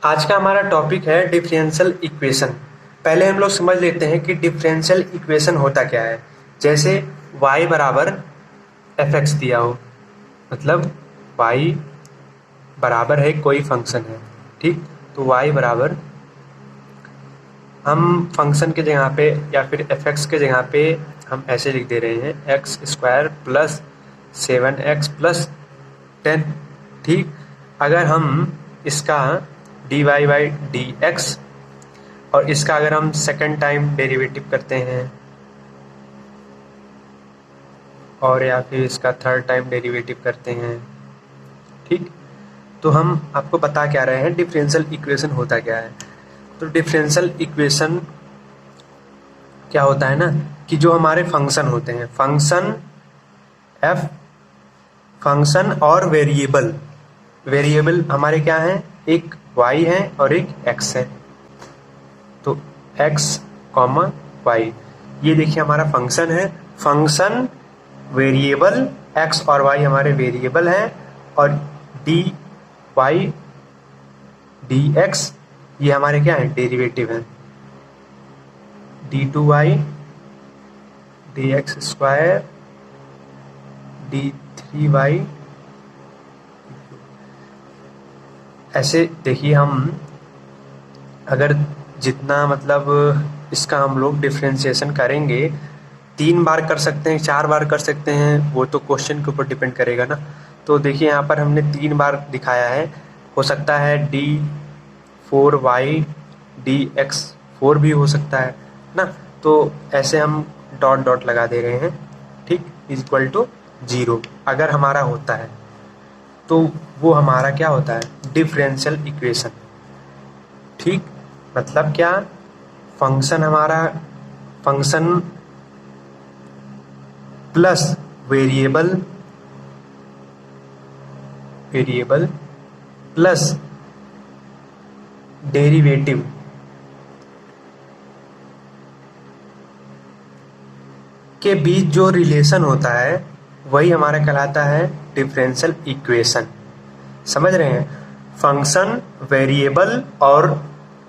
आज का हमारा टॉपिक है डिफरेंशियल इक्वेशन। पहले हम लोग समझ लेते हैं कि डिफरेंशियल इक्वेशन होता क्या है। जैसे y बराबर fx दिया हो, मतलब y बराबर है कोई फंक्शन है, ठीक। तो y बराबर हम फंक्शन के जगह पे या फिर fx के जगह पे हम ऐसे लिख दे रहे हैं एक्स स्क्वायर प्लस 7x+10, ठीक। अगर हम इसका dy बाई डी एक्स और इसका अगर हम सेकंड टाइम डेरिवेटिव करते हैं और या फिर इसका थर्ड टाइम डेरिवेटिव करते हैं, ठीक, तो हम आपको बता क्या रहे हैं डिफरेंशियल इक्वेशन होता क्या है। तो डिफरेंशियल इक्वेशन क्या होता है ना कि जो हमारे फंक्शन होते हैं, फंक्शन और वेरिएबल हमारे क्या हैं, एक y है और एक x है। तो x, y, ये देखिए हमारा फंक्शन है। फंक्शन वेरिएबल x और y हमारे वेरिएबल हैं और dy dx ये हमारे क्या है, डेरिवेटिव है। d2y dx स्क्वायर d3y, ऐसे देखिए हम अगर जितना मतलब इसका हम लोग डिफ्रेंशिएशन करेंगे 3 बार कर सकते हैं, 4 बार कर सकते हैं, वो तो क्वेश्चन के ऊपर डिपेंड करेगा ना। तो देखिए यहाँ पर हमने 3 बार दिखाया है, हो सकता है d4y dx4 भी हो सकता है ना। तो ऐसे हम डॉट डॉट लगा दे रहे हैं, ठीक, इक्वल टू 0 अगर हमारा होता है तो वो हमारा क्या होता है, डिफरेंशियल इक्वेशन, ठीक। मतलब क्या, function plus variable plus derivative के बीच जो रिलेशन होता है वही हमारा कहलाता है डिफरेंशियल इक्वेशन। समझ रहे हैं, फंक्शन, वेरिएबल और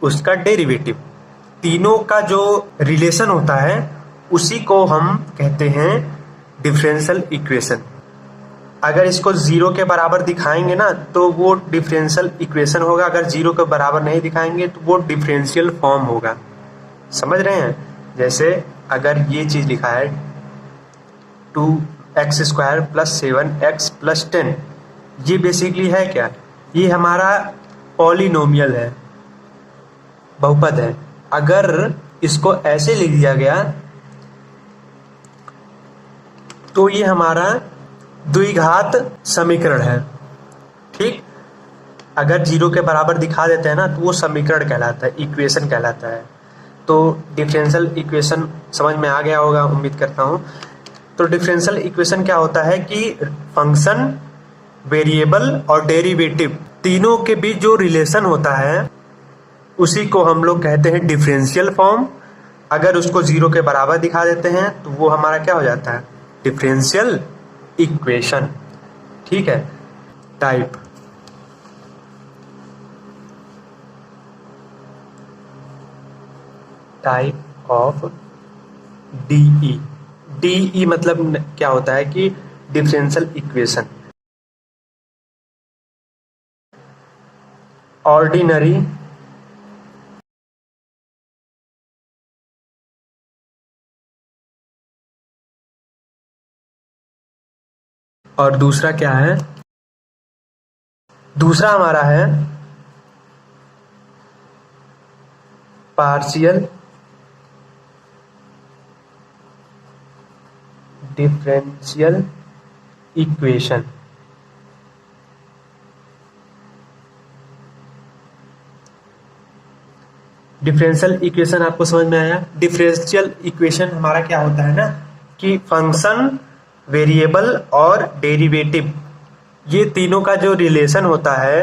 उसका डेरिवेटिव, तीनों का जो रिलेशन होता है उसी को हम कहते हैं डिफरेंशियल इक्वेशन। अगर इसको 0 के बराबर दिखाएंगे ना तो वो डिफरेंशियल इक्वेशन होगा, अगर 0 के बराबर नहीं दिखाएंगे तो वो डिफरेंशियल फॉर्म होगा। समझ रहे हैं, जैसे अगर ये चीज लिखा है 2x स्क्वायर प्लस 7x+10, ये बेसिकली है क्या, ये हमारा पॉलिनोमियल है, बहुपद है। अगर इसको ऐसे लिख दिया गया तो ये हमारा द्विघात समीकरण है, ठीक। अगर 0 के बराबर दिखा देते हैं ना तो वो समीकरण कहलाता है, इक्वेशन कहलाता है। तो डिफरेंशियल इक्वेशन समझ में आ गया होगा, उम्मीद करता हूँ। तो डिफरेंशियल इक्वेशन क्या होता है कि फंक्शन, वेरिएबल और डेरिवेटिव तीनों के बीच जो रिलेशन होता है उसी को हम लोग कहते हैं डिफरेंशियल फॉर्म। अगर उसको 0 के बराबर दिखा देते हैं तो वो हमारा क्या हो जाता है, डिफरेंशियल इक्वेशन, ठीक है। टाइप ऑफ डीई मतलब क्या होता है कि डिफरेंशियल इक्वेशन, ऑर्डिनरी, और दूसरा क्या है, दूसरा हमारा है partial differential equation. Differential equation आपको समझ में आया। डिफरेंशियल इक्वेशन हमारा क्या होता है ना कि फंक्शन, वेरिएबल और डेरिवेटिव ये तीनों का जो रिलेशन होता है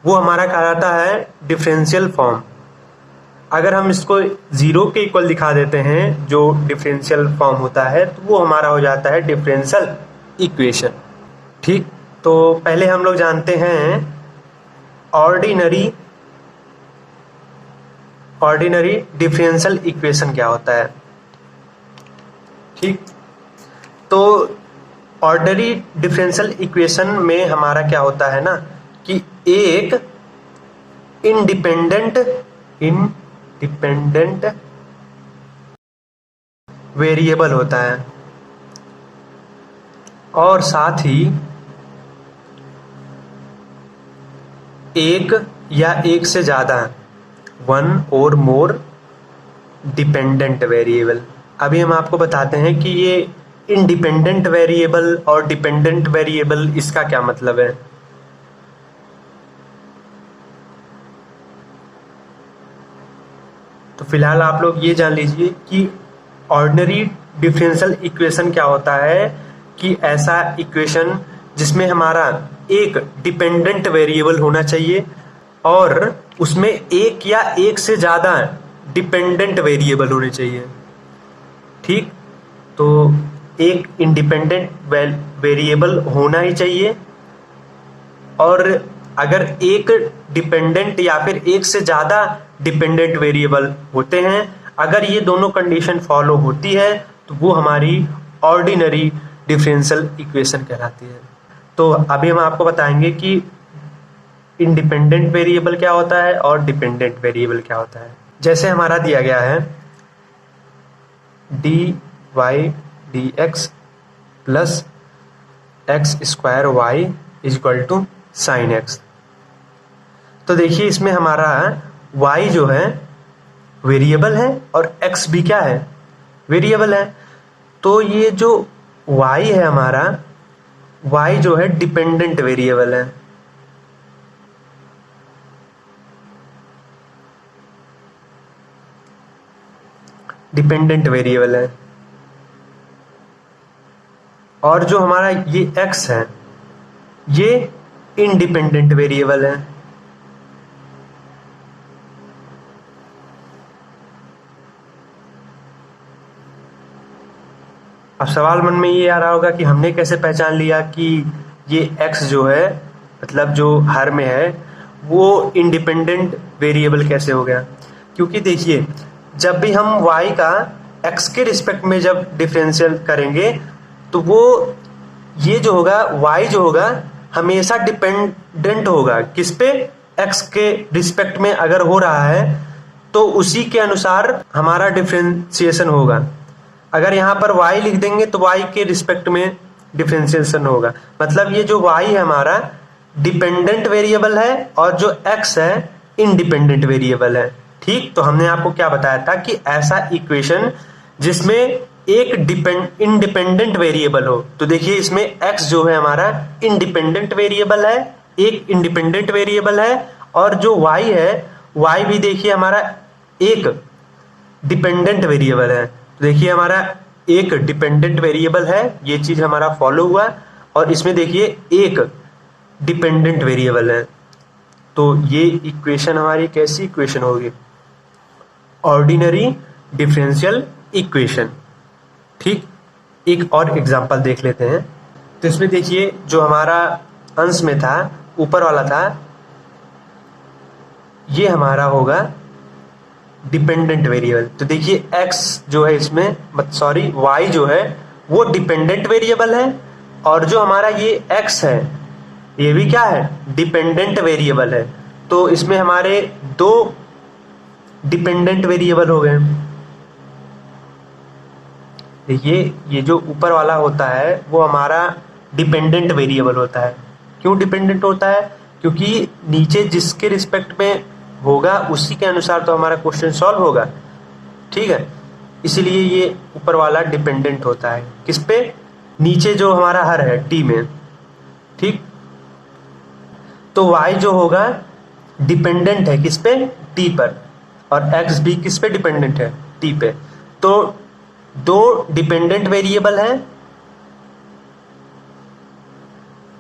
वो हमारा कहलाता है डिफरेंशियल फॉर्म। अगर हम इसको 0 के इक्वल दिखा देते हैं जो डिफरेंशियल फॉर्म होता है तो वो हमारा हो जाता है डिफरेंशियल इक्वेशन, ठीक। तो पहले हम लोग जानते हैं ऑर्डिनरी ऑर्डिनरी डिफरेंशियल इक्वेशन क्या होता है। ठीक, तो ऑर्डिनरी डिफरेंशियल इक्वेशन में हमारा क्या होता है ना कि एक इंडिपेंडेंट वेरिएबल होता है और साथ ही एक या एक से ज़्यादा वन और मोर डिपेंडेंट वेरिएबल। अभी हम आपको बताते हैं कि ये इंडिपेंडेंट वेरिएबल और डिपेंडेंट वेरिएबल इसका क्या मतलब है। तो फिलहाल आप लोग ये जान लीजिए कि ऑर्डिनरी डिफरेंशियल इक्वेशन क्या होता है कि ऐसा इक्वेशन जिसमें हमारा एक डिपेंडेंट वेरिएबल होना चाहिए और उसमें एक या एक से ज़्यादा डिपेंडेंट वेरिएबल होने चाहिए। ठीक, तो एक इंडिपेंडेंट वेरिएबल होना ही चाहिए और अगर एक डिपेंडेंट या फिर एक से ज़्यादा डिपेंडेंट वेरिएबल होते हैं, अगर ये दोनों कंडीशन फॉलो होती है तो वो हमारी ऑर्डिनरी डिफरेंशियल इक्वेशन कहलाती है। तो अभी हम आपको बताएंगे कि इंडिपेंडेंट वेरिएबल क्या होता है और डिपेंडेंट वेरिएबल क्या होता है। जैसे हमारा दिया गया है dy dx plus x square y is equal to sine x. तो देखिए इसमें हमारा y जो है वेरिएबल है और x भी क्या है, वेरिएबल है। तो ये जो y है हमारा, y जो है डिपेंडेंट वेरिएबल है। डिपेंडेंट वेरिएबल है और जो हमारा ये x है ये इंडिपेंडेंट वेरिएबल है। अब सवाल मन में ये आ रहा होगा कि हमने कैसे पहचान लिया कि ये x जो है मतलब जो हर में है वो इंडिपेंडेंट वेरिएबल कैसे हो गया। क्योंकि देखिए जब भी हम y का x के रिस्पेक्ट में जब डिफरेंशियल करेंगे तो वो ये जो होगा y जो होगा हमेशा डिपेंडेंट होगा किस पे, x के रिस्पेक्ट में अगर हो रहा है तो उसी के अनुसार हमारा डिफरेंशिएशन होगा। अगर यहाँ पर y लिख देंगे तो y के रिस्पेक्ट में डिफरेंशिएशन होगा। मतलब ये जो y है हमारा डिपेंडेंट वेरिएबल है और जो x है इंडिपेंडेंट वेरिएबल है। ठीक, तो हमने आपको क्या बताया था कि ऐसा इक्वेशन जिसमें एक इंडिपेंडेंट वेरिएबल हो, तो देखिए इसमें x जो है हमारा इंडिपेंडेंट वेरिएबल है, एक इंडिपेंडेंट वेरिएबल है और जो y है y भी देखिए हमारा एक डिपेंडेंट वेरिएबल है। तो देखिए हमारा एक डिपेंडेंट वेरिएबल है, ये चीज हमारा फॉलो हुआ और इसमें देखिए एक डिपेंडेंट वेरिएबल है। तो ये इक्वेशन हमारी कैसी इक्वेशन होगी, ऑर्डिनरी डिफरेंशियल इक्वेशन। ठीक, एक और एग्जांपल देख लेते हैं। तो इसमें देखिए जो हमारा अंश में था ऊपर वाला था ये हमारा होगा डिपेंडेंट वेरिएबल। तो देखिए x जो है इसमें y जो है वो डिपेंडेंट वेरिएबल है और जो हमारा ये x है ये भी क्या है, डिपेंडेंट वेरिएबल है। तो इसमें हमारे दो डिपेंडेंट वेरिएबल हो गए। देखिए ये जो ऊपर वाला होता है वो हमारा डिपेंडेंट वेरिएबल होता है। क्यों डिपेंडेंट होता है, क्योंकि नीचे जिसके रिस्पेक्ट में होगा उसी के अनुसार तो हमारा क्वेश्चन सॉल्व होगा। ठीक है, इसलिए ये ऊपर वाला डिपेंडेंट होता है किस पे, नीचे जो हमारा हर है t में। ठीक, तो y जो होगा डिपेंडेंट है किस पे, t पर, और x भी किस पे डिपेंडेंट है, t पे। तो दो डिपेंडेंट वेरिएबल है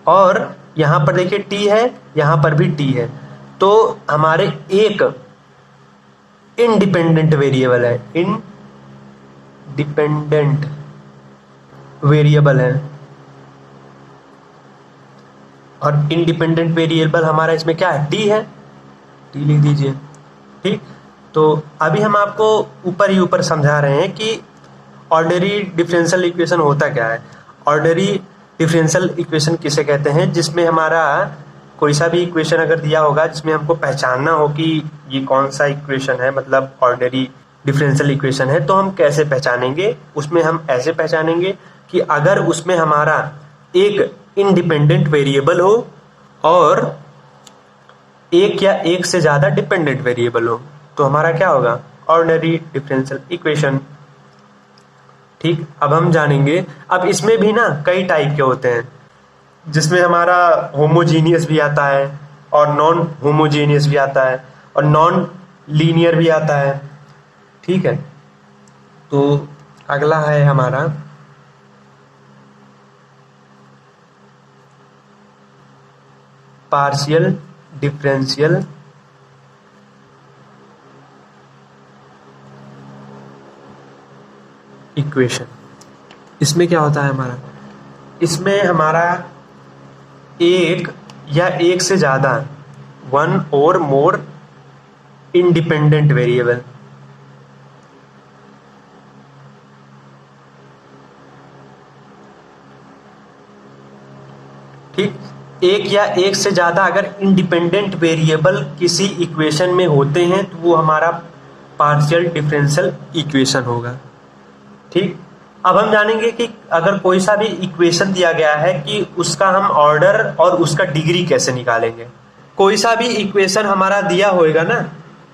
और यहां पर देखिए t है, यहां पर भी t है। तो हमारे एक इंडिपेंडेंट वेरिएबल है, इंडिपेंडेंट वेरिएबल है और इंडिपेंडेंट वेरिएबल हमारा इसमें क्या है, t है, t लिख दीजिए। ठीक, तो अभी हम आपको ऊपर ही ऊपर समझा रहे हैं कि ऑर्डिनरी डिफरेंशियल इक्वेशन होता क्या है। ऑर्डिनरी डिफरेंशियल इक्वेशन किसे कहते हैं, जिसमें हमारा कोई सा भी इक्वेशन अगर दिया होगा जिसमें हमको पहचानना हो कि ये कौन सा इक्वेशन है, मतलब ऑर्डिनरी डिफरेंशियल इक्वेशन है, तो हम कैसे पहचानेंगे। उसमें हम ऐसे पहचानेंगे कि अगर उसमें हमारा एक इंडिपेंडेंट वेरिएबल हो और एक या एक से ज़्यादा डिपेंडेंट वेरिएबल हो, तो हमारा क्या होगा, ऑर्डिनरी डिफरेंशियल इक्वेशन। ठीक, अब हम जानेंगे। अब इसमें भी ना कई टाइप के होते हैं, जिसमें हमारा होमोजीनियस भी आता है और नॉन होमोजीनियस भी आता है और नॉन लीनियर भी आता है। ठीक है, तो अगला है हमारा पार्शियल डिफरेंशियल इक्वेशन। इसमें क्या होता है हमारा, इसमें हमारा एक या एक से ज़्यादा, वन और मोर इंडिपेंडेंट वेरिएबल, ठीक, एक या एक से ज़्यादा अगर इंडिपेंडेंट वेरिएबल किसी इक्वेशन में होते हैं तो वो हमारा पार्शियल डिफरेंशियल इक्वेशन होगा। ठीक, अब हम जानेंगे कि अगर कोई सा भी इक्वेशन दिया गया है कि उसका हम ऑर्डर और उसका डिग्री कैसे निकालेंगे। कोई सा भी इक्वेशन हमारा दिया होएगा ना,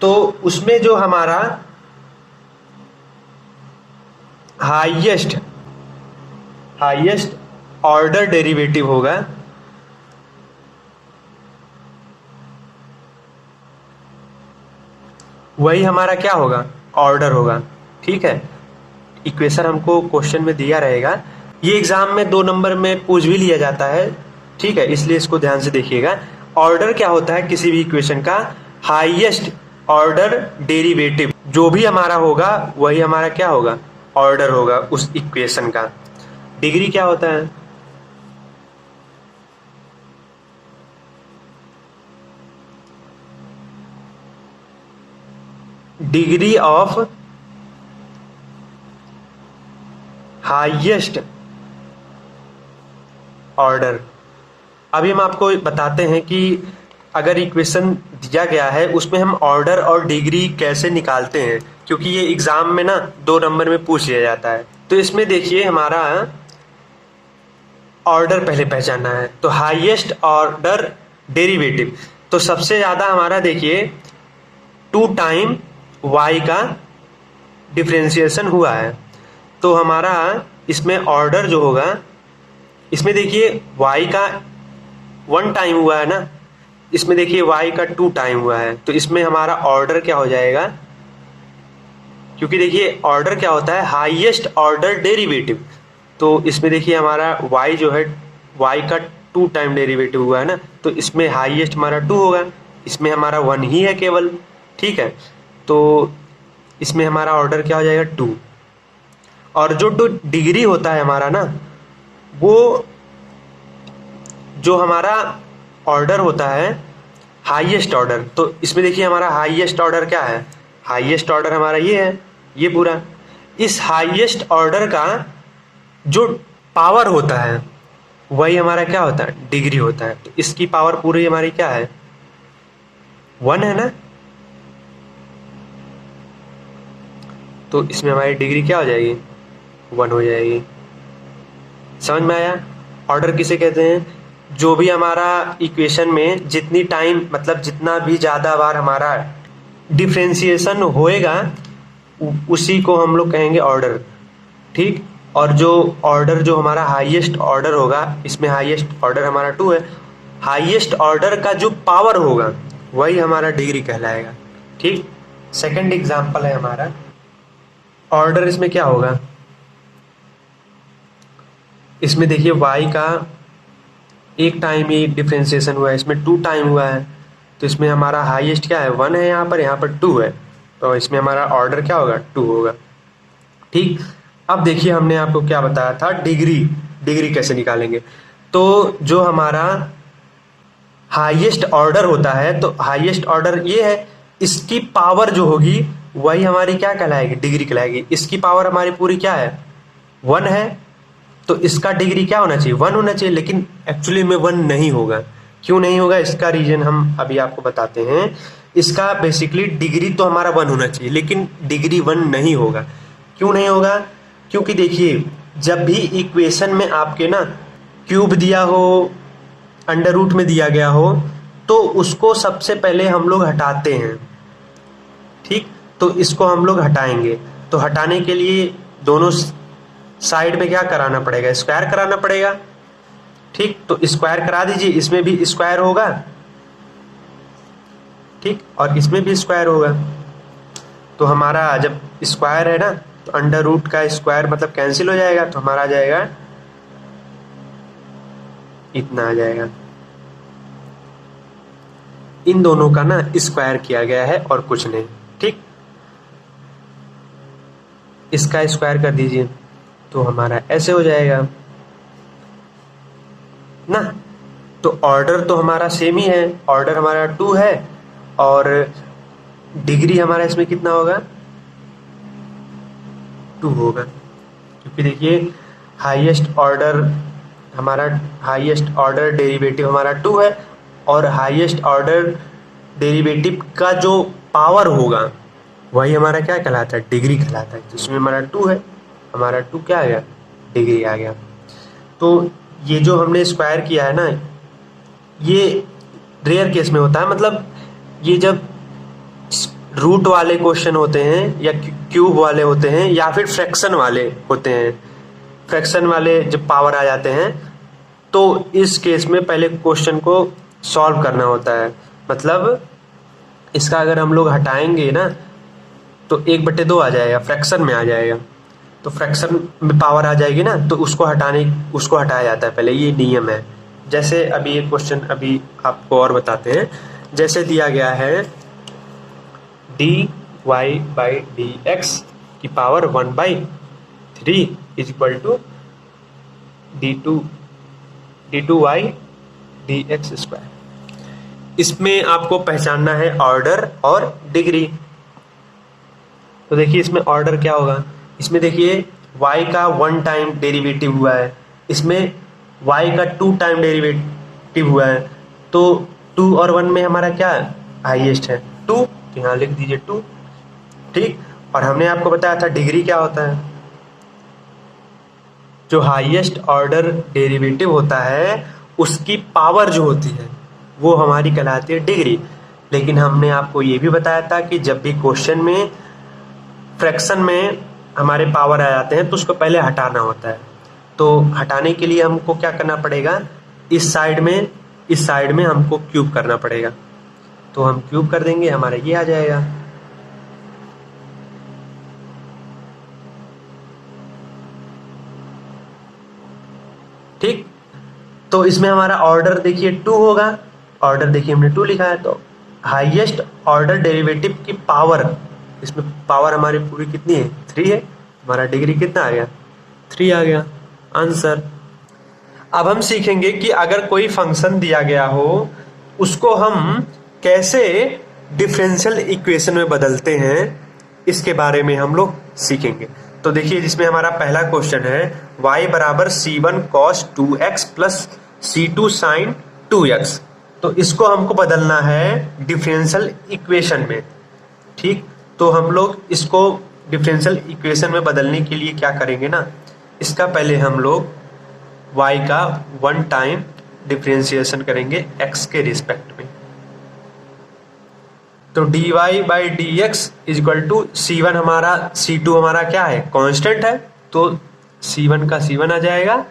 तो उसमें जो हमारा हाईएस्ट ऑर्डर डेरिवेटिव होगा, वही हमारा क्या होगा, ऑर्डर होगा। ठीक है, इक्वेशन हमको क्वेश्चन में दिया रहेगा, ये एग्जाम में 2 नंबर में पूछ भी लिया जाता है। ठीक है, इसलिए इसको ध्यान से देखिएगा। ऑर्डर क्या होता है किसी भी इक्वेशन का, हाईएस्ट ऑर्डर डेरिवेटिव जो भी हमारा होगा वही हमारा क्या होगा, ऑर्डर होगा उस इक्वेशन का। डिग्री क्या होता है, डिग्री ऑफ हाईएस्ट ऑर्डर। अभी हम आपको बताते हैं कि अगर इक्वेशन दिया गया है उसमें हम ऑर्डर और डिग्री कैसे निकालते हैं, क्योंकि ये एग्जाम में ना 2 नंबर में पूछ लिया जाता है। तो इसमें देखिए हमारा ऑर्डर पहले पहचानना है, तो हाईएस्ट ऑर्डर डेरिवेटिव, तो सबसे ज़्यादा हमारा देखिए 2 टाइम y का डिफरेंशिएशन हुआ है, तो हमारा इसमें ऑर्डर जो होगा, इसमें देखिए y का 1 टाइम हुआ है ना, इसमें देखिए y का 2 टाइम हुआ है, तो इसमें हमारा ऑर्डर क्या हो जाएगा, क्योंकि देखिए ऑर्डर क्या होता है, हाईएस्ट ऑर्डर डेरिवेटिव, तो इसमें देखिए हमारा y जो है, y का 2 टाइम डेरिवेटिव हुआ है ना, तो इसमें हाईएस्ट हमारा 2 होगा, इसमें हमारा 1 ही है केवल। ठीक है, तो इसमें हमारा ऑर्डर क्या हो जाएगा, 2। और जो डिग्री होता है हमारा ना, वो जो हमारा ऑर्डर होता है हाईएस्ट ऑर्डर, तो इसमें देखिए हमारा हाईएस्ट ऑर्डर क्या है, हाईएस्ट ऑर्डर हमारा ये है, ये पूरा। इस हाईएस्ट ऑर्डर का जो पावर होता है वही हमारा क्या होता है, डिग्री होता है। तो इसकी पावर पूरी हमारी क्या है, 1 है ना, तो इसमें हमारी डिग्री क्या हो जाएगी, 1 हो जाएगी। समझ में आया। ऑर्डर किसे कहते हैं, जो भी हमारा इक्वेशन में जितनी टाइम, मतलब जितना भी ज़्यादा बार हमारा डिफरेंशिएशन होएगा उसी को हम लोग कहेंगे ऑर्डर। ठीक, और जो ऑर्डर जो हमारा हाईएस्ट ऑर्डर होगा, इसमें हाईएस्ट ऑर्डर हमारा 2 है, हाईएस्ट ऑर्डर का जो पावर होगा वही हमारा डिग्री कहलाएगा। ठीक, सेकंड एग्जांपल है हमारा, ऑर्डर इसमें क्या होगा, इसमें देखिए y का 1 टाइम ही डिफरेंशिएशन हुआ है, इसमें 2 टाइम हुआ है, तो इसमें हमारा हाईएस्ट क्या है, 1 है, यहाँ पर 2 है, तो इसमें हमारा ऑर्डर क्या होगा, 2 होगा। ठीक, अब देखिए हमने आपको क्या बताया था, डिग्री कैसे निकालेंगे। तो जो हमारा हाईएस्ट ऑर्डर होता है, तो हाईएस्ट ऑर्डर ये है इसकी पावर जो होगी वही हमारी क्या कहलाएगी, डिग्री कहलाएगी। इसकी पावर हमारी पूरी क्या है, 1 है, तो इसका डिग्री क्या होना चाहिए, 1 होना चाहिए। लेकिन एक्चुअली में 1 नहीं होगा। क्यों नहीं होगा, इसका रीजन हम अभी आपको बताते हैं। इसका बेसिकली डिग्री तो हमारा 1 होना चाहिए, लेकिन डिग्री 1 नहीं होगा। क्यों नहीं होगा, क्योंकि देखिए जब भी इक्वेशन में आपके ना क्यूब दिया हो, अंडर रूट में दिया गया हो, तो उसको सबसे पहले हम लोग हटाते हैं। ठीक, तो इसको हम लोग हटाएंगे। तो हटाने के लिए दोनों साइड में क्या कराना पड़ेगा, स्क्वायर कराना पड़ेगा। ठीक, तो स्क्वायर करा दीजिए, इसमें भी स्क्वायर होगा, ठीक, और इसमें भी स्क्वायर होगा। तो हमारा जब स्क्वायर है ना, तो अंडर रूट का स्क्वायर मतलब कैंसिल हो जाएगा, तो हमारा आ जाएगा इतना आ जाएगा। इन दोनों का ना स्क्वायर किया गया है और कुछ नहीं। ठीक, इसका स्क्वायर कर दीजिए तो हमारा ऐसे हो जाएगा ना। तो ऑर्डर तो हमारा सेम ही है, ऑर्डर हमारा 2 है, और डिग्री हमारा इसमें कितना होगा, 2 होगा। क्योंकि देखिए हाईएस्ट ऑर्डर डेरिवेटिव हमारा 2 है, और हाईएस्ट ऑर्डर डेरिवेटिव का जो पावर होगा वही हमारा क्या कहलाता है, डिग्री कहलाता है। जिसमें हमारा 2 है, हमारा 2 क्या आ गया, डिग्री आ गया। तो ये जो हमने स्क्वायर किया है ना, ये रेयर केस में होता है। मतलब ये जब रूट वाले क्वेश्चन होते हैं, या क्यूब वाले होते हैं, या फिर फ्रैक्शन वाले होते हैं, फ्रैक्शन वाले जब पावर आ जाते हैं, तो इस केस में पहले क्वेश्चन को सॉल्व करना होता है। मतलब इसका अगर हम लोग हटाएंगे ना, तो 1/2 आ जाएगा, फ्रैक्शन में आ जाएगा। तो फ्रैक्शन में पावर आ जाएगी ना, तो उसको हटाया जाता है पहले, ये नियम है। जैसे अभी एक क्वेश्चन अभी आपको और बताते हैं। जैसे दिया गया है dy/dx की power 1/3 is equal to d2y dx square. इसमें आपको पहचानना है ऑर्डर और डिग्री। तो देखिए इसमें ऑर्डर क्या होगा, इसमें देखिए y का 1 टाइम डेरिवेटिव हुआ है, इसमें y का 2 टाइम डेरिवेटिव हुआ है। तो 2 और 1 में हमारा क्या हाईएस्ट है, 2, तो यहाँ लिख दीजिए 2। ठीक, और हमने आपको बताया था डिग्री क्या होता है, जो हाईएस्ट ऑर्डर डेरिवेटिव होता है उसकी पावर जो होती है वो हमारी कहलाती है डिग्री। लेकिन हमने आपको ये भी बताया था कि जब भी क्वेश्चन में फ्रैक्शन में हमारे पावर आ जाते हैं तो उसको पहले हटाना होता है। तो हटाने के लिए हमको क्या करना पड़ेगा, इस साइड में हमको क्यूब करना पड़ेगा। तो हम क्यूब कर देंगे, हमारा ये आ जाएगा। ठीक, तो इसमें हमारा ऑर्डर देखिए 2 होगा, ऑर्डर देखिए हमने 2 लिखा है। तो हाईएस्ट ऑर्डर डेरिवेटिव की पावर, इसमें पावर हमारी पूरी कितनी है, 3 है। हमारा डिग्री कितना आ गया, 3 आ गया आंसर। अब हम सीखेंगे कि अगर कोई फंक्शन दिया गया हो उसको हम कैसे डिफरेंशियल इक्वेशन में बदलते हैं, इसके बारे में हम लोग सीखेंगे। तो देखिए जिसमें हमारा पहला क्वेश्चन है y बराबर c1 cos 2x plus c2 sin 2x। तो इसको हमको बदलना है डिफरेंशियल इक्वेशन में। ठीक, तो हम लोग इसको डिफरेंशियल इक्वेशन में बदलने के लिए क्या करेंगे ना, इसका पहले हम लोग y का 1 टाइम डिफरेंशिएशन करेंगे x के रिस्पेक्ट में। तो dy/dx is equal to c1 हमारा, c2 हमारा क्या है, कांस्टेंट है, तो c1 का c1 आ जाएगा।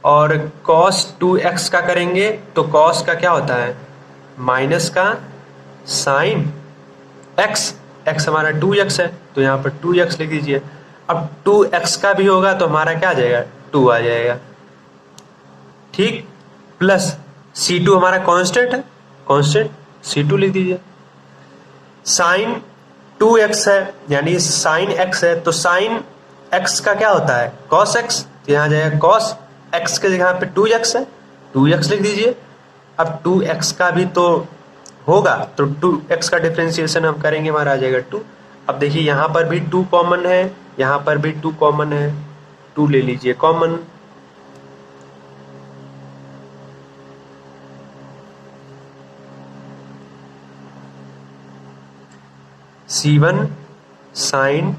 और cos 2x का करेंगे तो cos का क्या होता है, माइनस का sin x, x हमारा 2x है, तो यहाँ पर 2x लिख दीजिए। अब 2x का भी होगा तो हमारा क्या आ जाएगा, 2 आ जाएगा। ठीक, प्लस c2 हमारा कांस्टेंट है, कांस्टेंट c2 लिख दीजिए। साइन 2x है, यानी साइन x है, तो साइन x का क्या होता है, cos x, तो यहाँ जाएगा cos x के जगह पे 2x है, 2x लिख दीजिए। अब 2x का भी तो होगा तो 2x का डिफ्रेंसिएशन हम करेंगे, हमारा आ जाएगा 2। अब देखिए यहाँ पर भी 2 कॉमन है, यहाँ पर भी 2 कॉमन है, 2 ले लीजिए common. C1 sign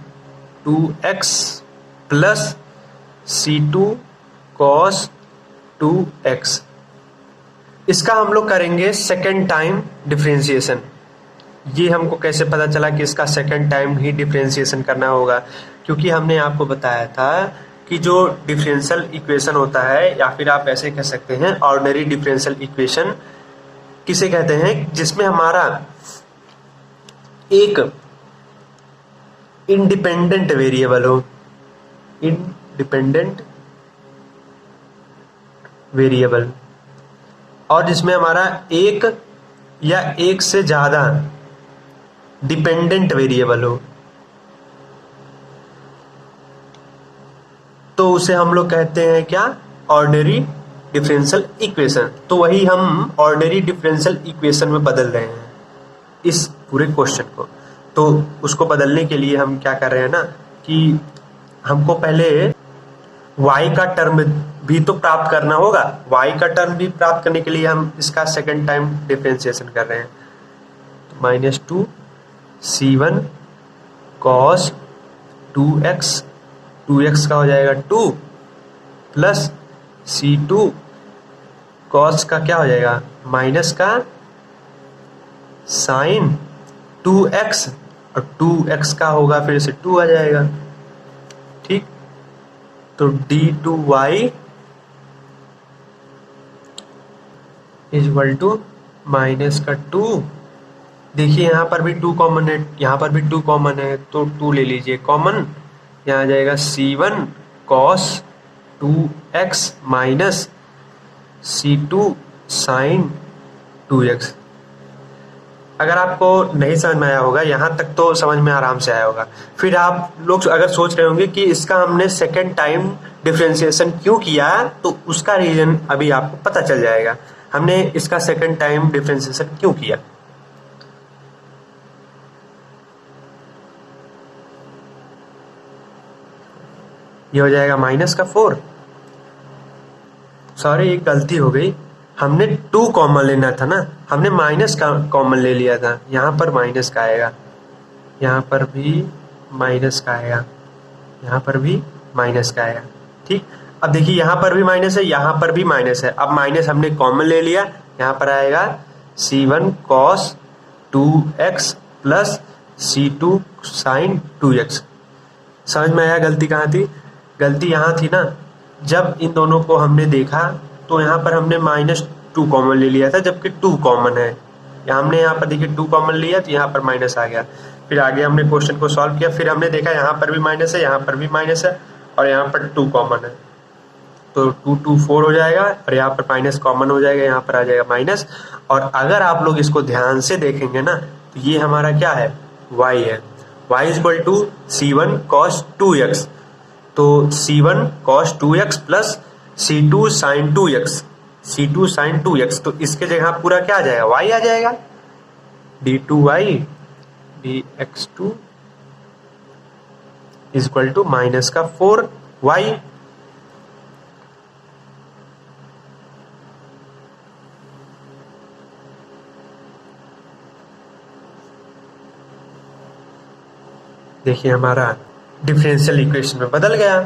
2x plus C2 cos 2x, इसका हम लोग करेंगे सेकेंड टाइम डिफरेंशिएशन। ये हमको कैसे पता चला कि इसका सेकेंड टाइम ही डिफरेंशिएशन करना होगा? क्योंकि हमने आपको बताया था कि जो डिफरेंशियल इक्वेशन होता है, या फिर आप ऐसे कह सकते हैं ऑर्डिनरी डिफरेंशियल इक्वेशन किसे कहते हैं, जिसमें हमारा एक इंडिपेंडेंट वेरिएबल हो, इंडिपेंडेंट वेरिएबल, और जिसमें हमारा एक या एक से ज्यादा डिपेंडेंट वेरिएबल हो, तो उसे हम लोग कहते हैं क्या? Ordinary differential equation. तो वही हम ऑर्डिनरी डिफरेंशियल इक्वेशन में बदल रहे हैं इस पूरे क्वेश्चन को। तो उसको बदलने के लिए हम क्या कर रहे हैं ना, कि हमको पहले y का टर्म भी तो प्राप्त करना होगा। y का टर्म भी प्राप्त करने के लिए हम इसका सेकेंड टाइम डिफरेंशिएशन कर रहे हैं। -2 C1 cos 2x, 2x का हो जाएगा 2 प्लस C2 cos का क्या हो जाएगा, माइनस का साइन 2x, और 2x का होगा फिर से 2 आ जाएगा। ठीक, तो d2y इक्वल टू माइनस का 2। देखिए यहाँ पर भी 2 कॉमन है, यहाँ पर भी 2 कॉमन है, तो 2 ले लीजिए कॉमन। यहाँ आ जाएगा C1 cos 2x minus C2 sign 2x। अगर आपको नहीं समझ में आया होगा यहाँ तक, तो समझ में आराम से आया होगा। फिर आप लोग अगर सोच रहे होंगे कि इसका हमने सेकेंड टाइम डिफरेंशिएशन क्यों किया, तो उसका रीजन अभी आपको पता चल जाएगा। हमने इसका सेकेंड टाइम डिफरेंशिएशन क्यों किया। ये हो जाएगा माइनस का 4। सॉरी, एक गलती हो गई, हमने 2 कॉमन लेना था ना, हमने माइनस का कॉमन ले लिया था। यहाँ पर माइनस का आएगा, यहाँ पर भी माइनस का आएगा, यहाँ पर भी माइनस का आएगा। ठीक, अब देखिए यहाँ पर भी माइनस है, यहाँ पर भी माइनस है। अब माइनस हमने कॉमन ले लिया, यहाँ पर आएगा C1 cos 2x plus C2 sign 2x। समझ में आया गलती कहाँ थी? गलती यहाँ थी ना, जब इन दोनों को हमने देखा तो यहाँ पर हमने -2 कॉमन ले लिया था, जबकि 2 कॉमन है। हमने यहाँ पर देखिए 2 कॉमन लिया तो यहाँ पर माइनस आ गया। फिर आगे हमने क्वेश्चन को सॉल्व किया, फिर हमने देखा यहाँ पर भी माइनस है, यहाँ पर भी माइनस है, और यहाँ पर 2 कॉमन है, तो 2 2 4 हो जाएगा, और यहाँ पर माइनस कॉमन हो जाएगा, यहाँ पर आ जाएगा माइनस। और अगर आप लोग इसको ध्यान से देखेंगे ना, तो ये हमारा क्या है, y है। y equal to C1 cos 2x, तो C1 cos 2x plus C2 sin 2x, C2 sin 2x, तो इसके जगह पूरा क्या आ जाएगा, y आ जाएगा। d2y dx2 equal to minus का 4y। देखिए हमारा डिफरेंशियल इक्वेशन में बदल गया।